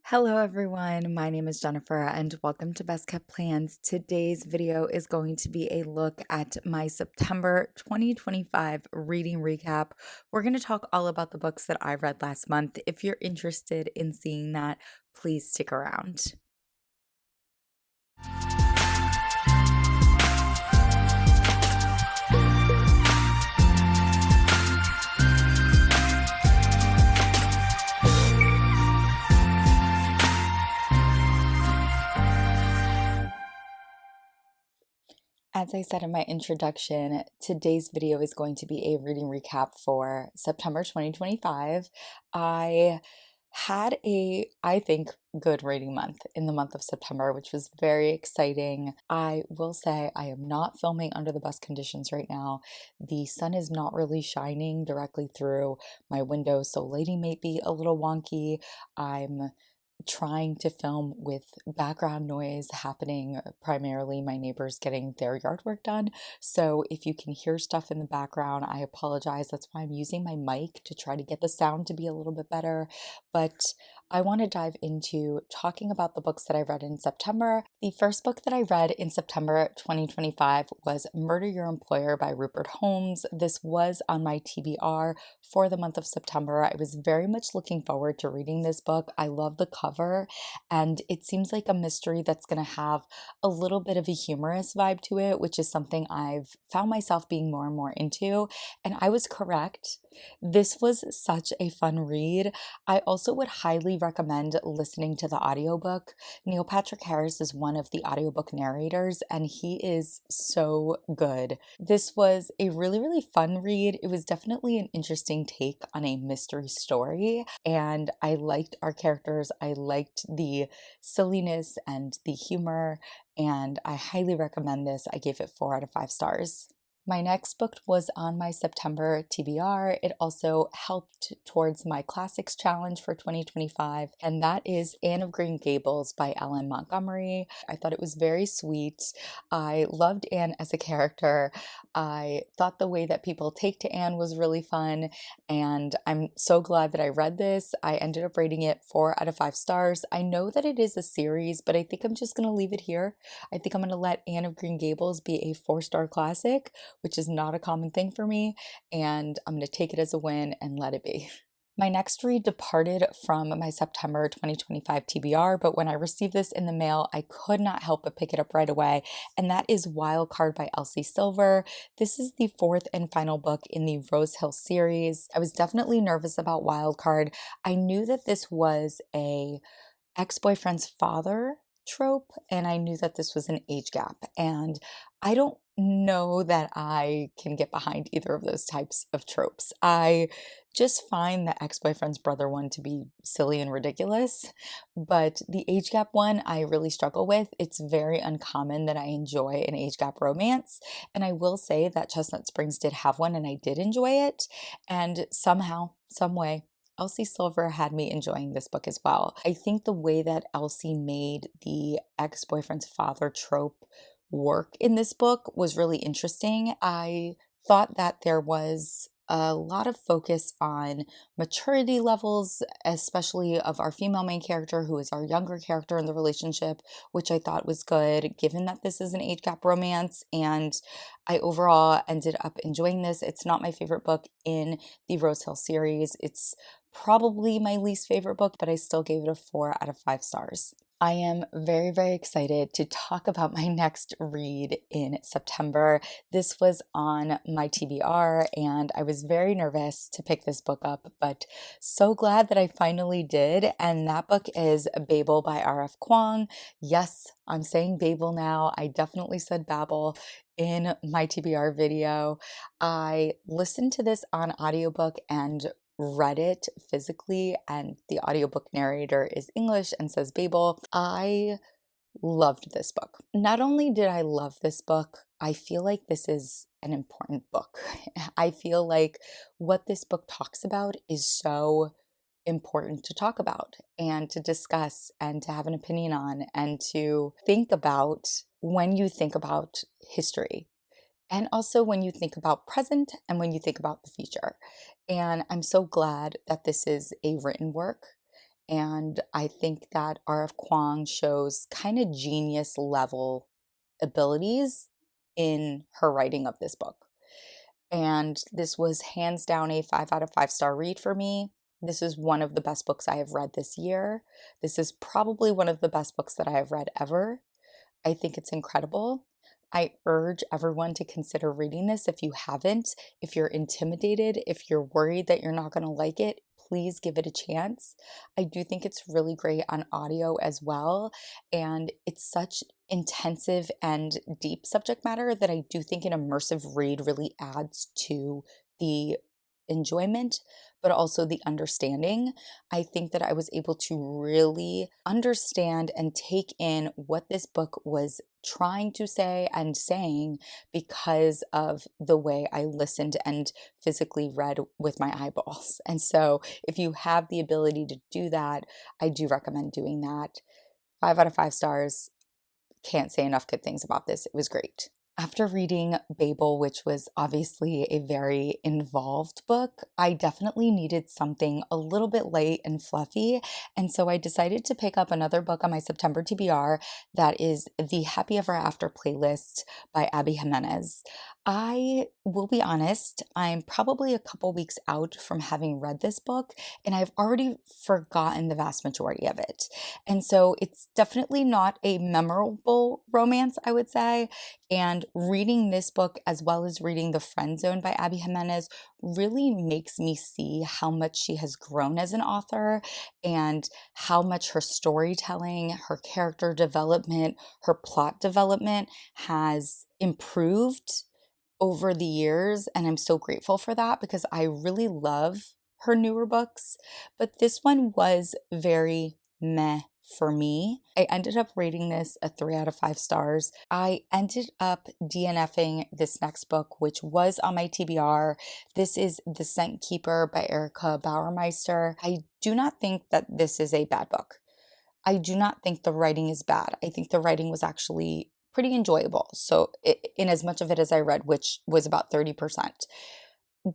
Hello everyone, my name is Jennifer and welcome to Best Kept Plans. Today's video is going to be a look at my September 2025 reading recap. We're going to talk all about the books that I read last month. If you're interested in seeing that, please stick around. As I said in my introduction, today's video is going to be a reading recap for September 2025. I had I think, good reading month in the month of September, which was very exciting. I will say I am not filming under the best conditions right now. The sun is not really shining directly through my window, so lighting may be a little wonky. I'm trying to film with background noise happening, primarily my neighbors getting their yard work done. So if you can hear stuff in the background, I apologize. That's why I'm using my mic to try to get the sound to be a little bit better. But I want to dive into talking about the books that I read in September. The first book that I read in September 2025 was Murder Your Employer by Rupert Holmes. This was on my TBR for the month of September. I was very much looking forward to reading this book. I love the cover, and it seems like a mystery that's going to have a little bit of a humorous vibe to it, which is something I've found myself being more and more into. And I was correct. This was such a fun read. I also would highly recommend listening to the audiobook. Neil Patrick Harris is one of the audiobook narrators, and he is so good. This was a really, really fun read. It was definitely an interesting take on a mystery story, and I liked our characters. I liked the silliness and the humor, and I highly recommend this. I gave it 4 out of 5 stars. My next book was on my September TBR. It also helped towards my classics challenge for 2025, and that is Anne of Green Gables by M.Montgomery. I thought it was very sweet. I loved Anne as a character. I thought the way that people take to Anne was really fun, and I'm so glad that I read this. I ended up rating it 4 out of 5 stars. I know that it is a series, but I think I'm just going to leave it here. I think I'm going to let Anne of Green Gables be a 4-star classic, which is not a common thing for me, and I'm going to take it as a win and let it be. My next read departed from my September 2025 TBR, but when I received this in the mail, I could not help but pick it up right away, and that is Wild Card by Elsie Silver. This is the 4th and final book in the Rose Hill series. I was definitely nervous about Wild Card. I knew that this was a ex-boyfriend's father trope, and I knew that this was an age gap, and I don't know that I can get behind either of those types of tropes. I just find the ex-boyfriend's brother one to be silly and ridiculous, but the age gap one I really struggle with. It's very uncommon that I enjoy an age gap romance, and I will say that Chestnut Springs did have one and I did enjoy it, and somehow, some way, Elsie Silver had me enjoying this book as well. I think the way that Elsie made the ex-boyfriend's father trope work in this book was really interesting. I thought that there was a lot of focus on maturity levels, especially of our female main character, who is our younger character in the relationship, which I thought was good, given that this is an age gap romance. And I overall ended up enjoying this. It's not my favorite book in the Rose Hill series. It's probably my least favorite book, but I still gave it a 4 out of 5 stars. I am very, very excited to talk about my next read in September. This was on my TBR, and I was very nervous to pick this book up, but so glad that I finally did. And that book is Babel by R.F. Kuang. Yes, I'm saying Babel now. I definitely said Babel in my TBR video. I listened to this on audiobook and read it physically, and the audiobook narrator is English and says Babel. I loved this book. Not only did I love this book, I feel like this is an important book. I feel like what this book talks about is so important to talk about and to discuss and to have an opinion on and to think about when you think about history. And also when you think about present and when you think about the future. And I'm so glad that this is a written work. And I think that R.F. Kuang shows kind of genius level abilities in her writing of this book. And this was hands down a 5 out of 5 star read for me. This is one of the best books I have read this year. This is probably one of the best books that I have read ever. I think it's incredible. I urge everyone to consider reading this if you haven't. If you're intimidated, if you're worried that you're not going to like it, please give it a chance. I do think it's really great on audio as well. And it's such intensive and deep subject matter that I do think an immersive read really adds to the enjoyment, but also the understanding. I think that I was able to really understand and take in what this book was trying to say and saying because of the way I listened and physically read with my eyeballs. And so, if you have the ability to do that, I do recommend doing that. 5 out of 5 stars. Can't say enough good things about this. It was great. After reading Babel, which was obviously a very involved book, I definitely needed something a little bit light and fluffy. And so I decided to pick up another book on my September TBR that is the Happy Ever After playlist by Abby Jimenez. I will be honest, I'm probably a couple weeks out from having read this book, and I've already forgotten the vast majority of it. And so it's definitely not a memorable romance, I would say. And reading this book, as well as reading The Friend Zone by Abby Jimenez, really makes me see how much she has grown as an author and how much her storytelling, her character development, her plot development has improved over the years. And I'm so grateful for that because I really love her newer books. But this one was very meh for me. I ended up rating this a 3 out of 5 stars. I ended up DNFing this next book, which was on my TBR. This is The Scent Keeper by Erica Bauermeister. I do not think that this is a bad book. I do not think the writing is bad. I think the writing was actually pretty enjoyable. So, in as much of it as I read, which was about 30%.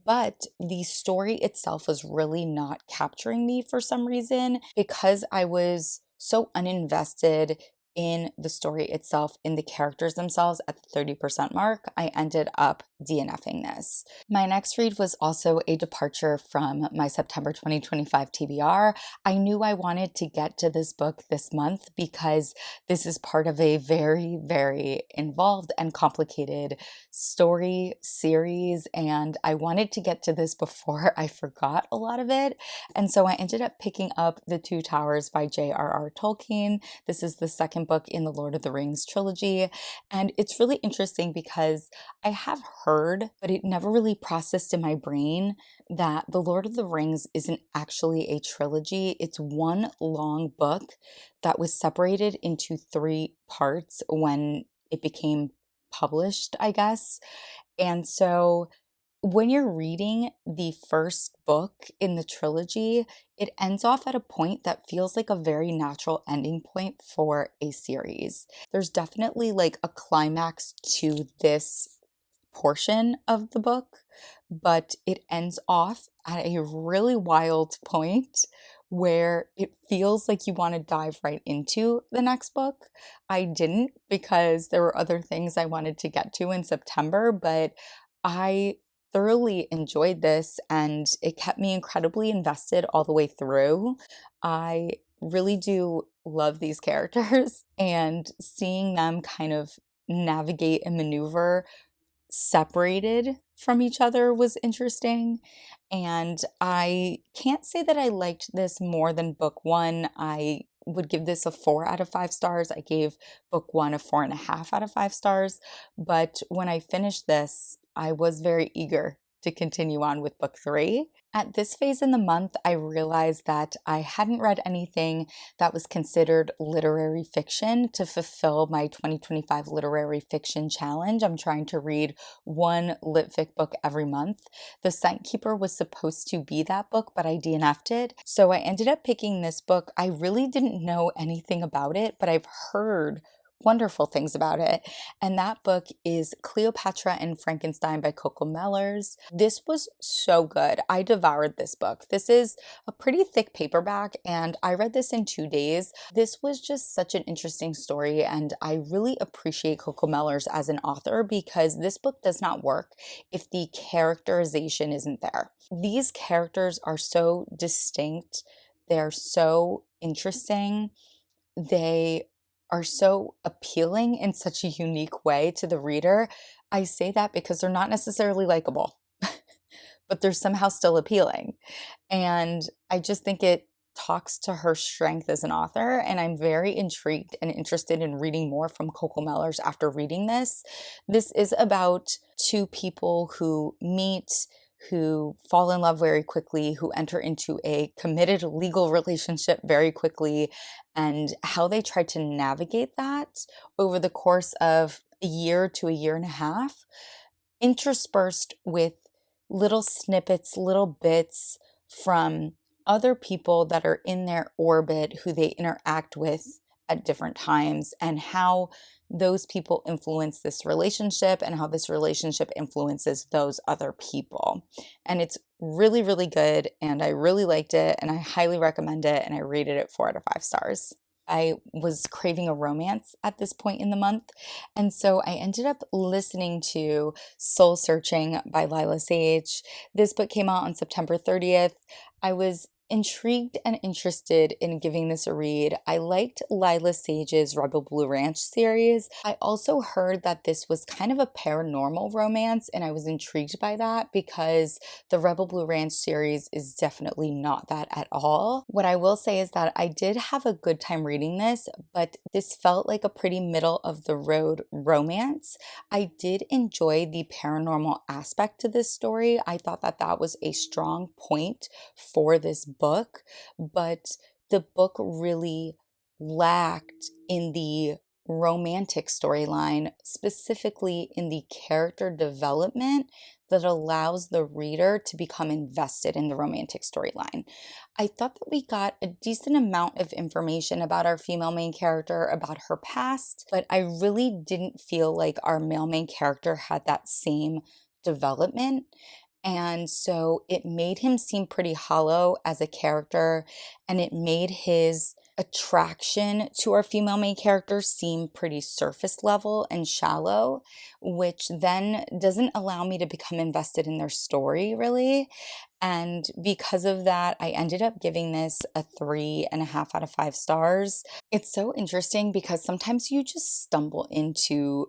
But the story itself was really not capturing me for some reason because I was so uninvested in the story itself, in the characters themselves at the 30% mark. I ended up DNFing this. My next read was also a departure from my September 2025 TBR. I knew I wanted to get to this book this month because this is part of a very, very involved and complicated story series, and I wanted to get to this before I forgot a lot of it. And so I ended up picking up The Two Towers by J.R.R. Tolkien. This is the second book in the Lord of the Rings trilogy, and it's really interesting because I have heard, but it never really processed in my brain that The Lord of the Rings isn't actually a trilogy. It's one long book that was separated into 3 parts when it became published, I guess. And so when you're reading the first book in the trilogy, it ends off at a point that feels like a very natural ending point for a series. There's definitely like a climax to this portion of the book, but it ends off at a really wild point where it feels like you want to dive right into the next book. I didn't because there were other things I wanted to get to in September, but I thoroughly enjoyed this and it kept me incredibly invested all the way through. I really do love these characters and seeing them kind of navigate and maneuver separated from each other was interesting. And I can't say that I liked this more than book one. I would give this a 4 out of 5 stars. I gave book one a 4.5 out of 5 stars. But when I finished this, I was very eager to continue on with book three. At this phase in the month, I realized that I hadn't read anything that was considered literary fiction to fulfill my 2025 literary fiction challenge. I'm trying to read one lit fic book every month. The Scent Keeper was supposed to be that book, but I DNF'd it. So I ended up picking this book. I really didn't know anything about it, but I've heard wonderful things about it. And that book is Cleopatra and Frankenstein by Coco Mellors. This was so good. I devoured this book. This is a pretty thick paperback, and I read this in 2 days. This was just such an interesting story, and I really appreciate Coco Mellors as an author because this book does not work if the characterization isn't there. These characters are so distinct, they're so interesting, they are so appealing in such a unique way to the reader. I say that because they're not necessarily likable, but they're somehow still appealing. And I just think it talks to her strength as an author. And I'm very intrigued and interested in reading more from Coco Mellors after reading this. This is about two people who meet, who fall in love very quickly, who enter into a committed legal relationship very quickly, and how they try to navigate that over the course of a year to a year and a half, interspersed with little snippets, little bits from other people that are in their orbit who they interact with at different times, and how those people influence this relationship and how this relationship influences those other people. And it's really, really good, and I really liked it, and I highly recommend it, and I rated it 4 out of 5 stars. I was craving a romance at this point in the month, and so I ended up listening to Soul Searching by Lyla Sage. This book came out on September 30th. I was intrigued and interested in giving this a read. I liked Lyla Sage's Rebel Blue Ranch series. I also heard that this was kind of a paranormal romance, and I was intrigued by that because the Rebel Blue Ranch series is definitely not that at all. What I will say is that I did have a good time reading this, but this felt like a pretty middle of the road romance. I did enjoy the paranormal aspect to this story. I thought that that was a strong point for this book, but the book really lacked in the romantic storyline, specifically in the character development that allows the reader to become invested in the romantic storyline. I thought that we got a decent amount of information about our female main character, about her past, but I really didn't feel like our male main character had that same development. And so it made him seem pretty hollow as a character, and it made his attraction to our female main character seem pretty surface level and shallow, which then doesn't allow me to become invested in their story, really. And because of that, I ended up giving this a 3.5 out of 5 stars. It's so interesting because sometimes you just stumble into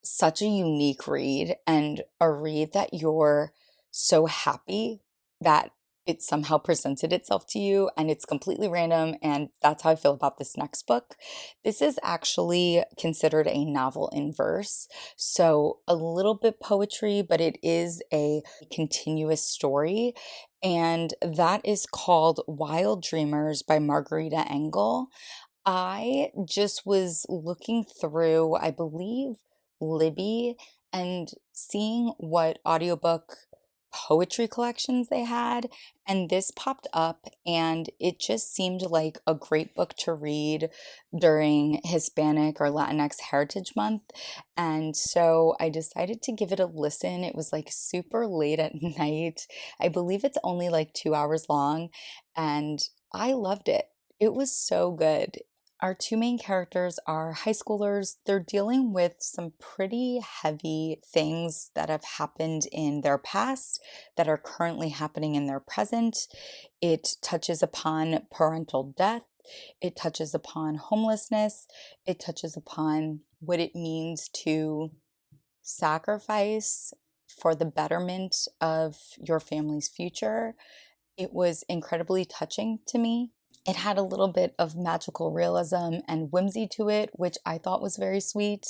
such a unique read, and a read that you're so happy that it somehow presented itself to you, and it's completely random, and that's how I feel about this next book. This is actually considered a novel in verse, so a little bit poetry, but it is a continuous story, and that is called Wild Dreamers by Margarita Engle. I just was looking through, I believe, Libby, and seeing what audiobook poetry collections they had, and this popped up, and it just seemed like a great book to read during Hispanic or Latinx Heritage Month. And so I decided to give it a listen. It was like super late at night. I believe it's only like 2 hours long, and I loved it. It was so good. Our two main characters are high schoolers. They're dealing with some pretty heavy things that have happened in their past that are currently happening in their present. It touches upon parental death. It touches upon homelessness. It touches upon what it means to sacrifice for the betterment of your family's future. It was incredibly touching to me. It had a little bit of magical realism and whimsy to it, which I thought was very sweet.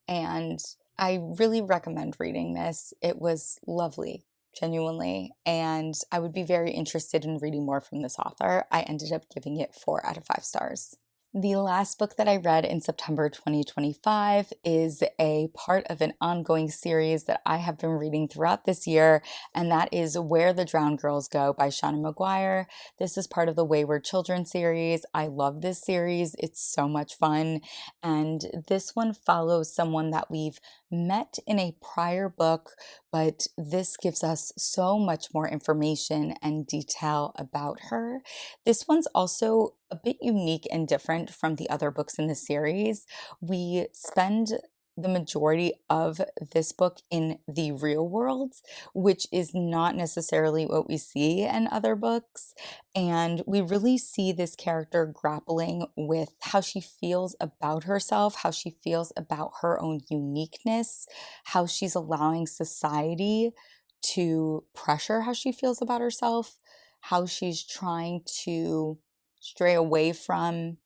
And I really recommend reading this. It was lovely, genuinely. And I would be very interested in reading more from this author. I ended up giving it 4 out of 5 stars. The last book that I read in September 2025 is a part of an ongoing series that I have been reading throughout this year, and that is Where the Drowned Girls Go by Seanan McGuire. This is part of the Wayward Children series. I love this series. It's so much fun. And this one follows someone that we've met in a prior book, but this gives us so much more information and detail about her. This one's also a bit unique and different from the other books in the series. We spend the majority of this book in the real world, which is not necessarily what we see in other books. And we really see this character grappling with how she feels about herself, how she feels about her own uniqueness, how she's allowing society to pressure how she feels about herself, how she's trying to stray away from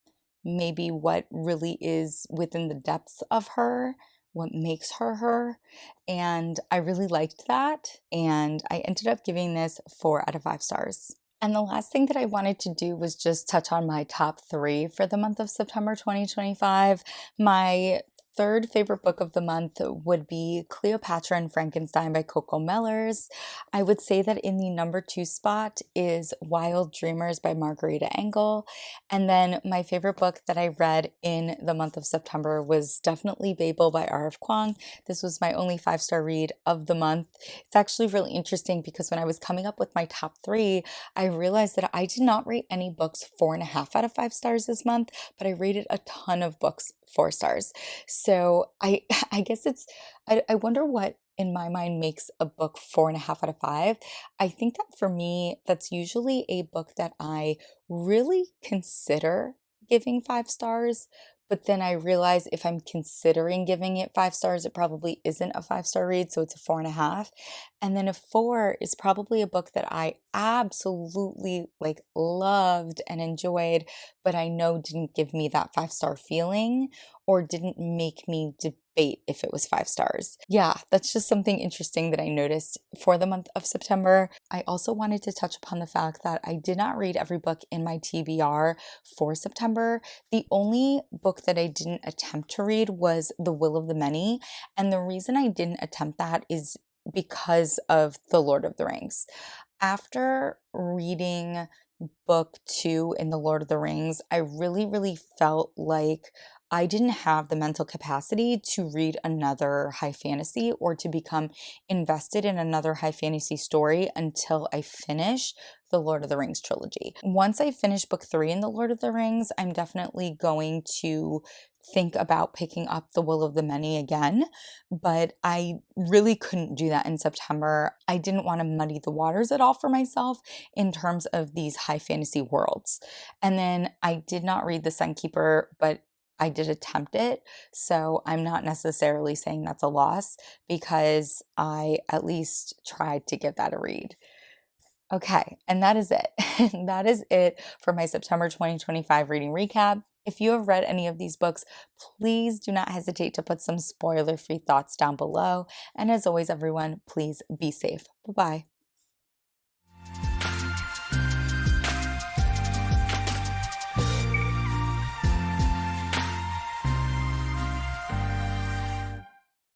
maybe what really is within the depths of her, what makes her her. And I really liked that. And I ended up giving this 4 out of 5 stars. And the last thing that I wanted to do was just touch on my top 3 for the month of September 2025. My third favorite book of the month would be Cleopatra and Frankenstein by Coco Mellors. I would say that in the number 2 spot is Wild Dreamers by Margarita Engle. And then my favorite book that I read in the month of September was definitely Babel by R.F. Kuang. This was my only 5-star read of the month. It's actually really interesting because when I was coming up with my top 3, I realized that I did not rate any books 4.5 out of 5 stars this month, but I rated a ton of books 4 stars. So I guess I wonder what in my mind makes a book 4.5 out of 5. I think that for me, that's usually a book that I really consider giving 5 stars, but then I realize if I'm considering giving it 5 stars, it probably isn't a 5-star read, so it's a 4.5. And then a 4 is probably a book that I absolutely loved and enjoyed, but I know didn't give me that 5-star feeling or didn't make me debate if it was 5 stars. Yeah, that's just something interesting that I noticed for the month of September. I also wanted to touch upon the fact that I did not read every book in my TBR for September. The only book that I didn't attempt to read was The Will of the Many, and the reason I didn't attempt that is because of The Lord of the Rings. After reading book 2 in The Lord of the Rings, I really felt like I didn't have the mental capacity to read another high fantasy or to become invested in another high fantasy story until I finish the Lord of the Rings trilogy. Once I finish book 3 in The Lord of the Rings, I'm definitely going to think about picking up The Will of the Many again, but I really couldn't do that in September. I didn't want to muddy the waters at all for myself in terms of these high fantasy worlds. And then I did not read The Sunkeeper, but I did attempt it, so I'm not necessarily saying that's a loss because I at least tried to give that a read. Okay, and that is it. That is it for my September 2025 reading recap. If you have read any of these books, please do not hesitate to put some spoiler-free thoughts down below. And as always, everyone, please be safe. Bye-bye.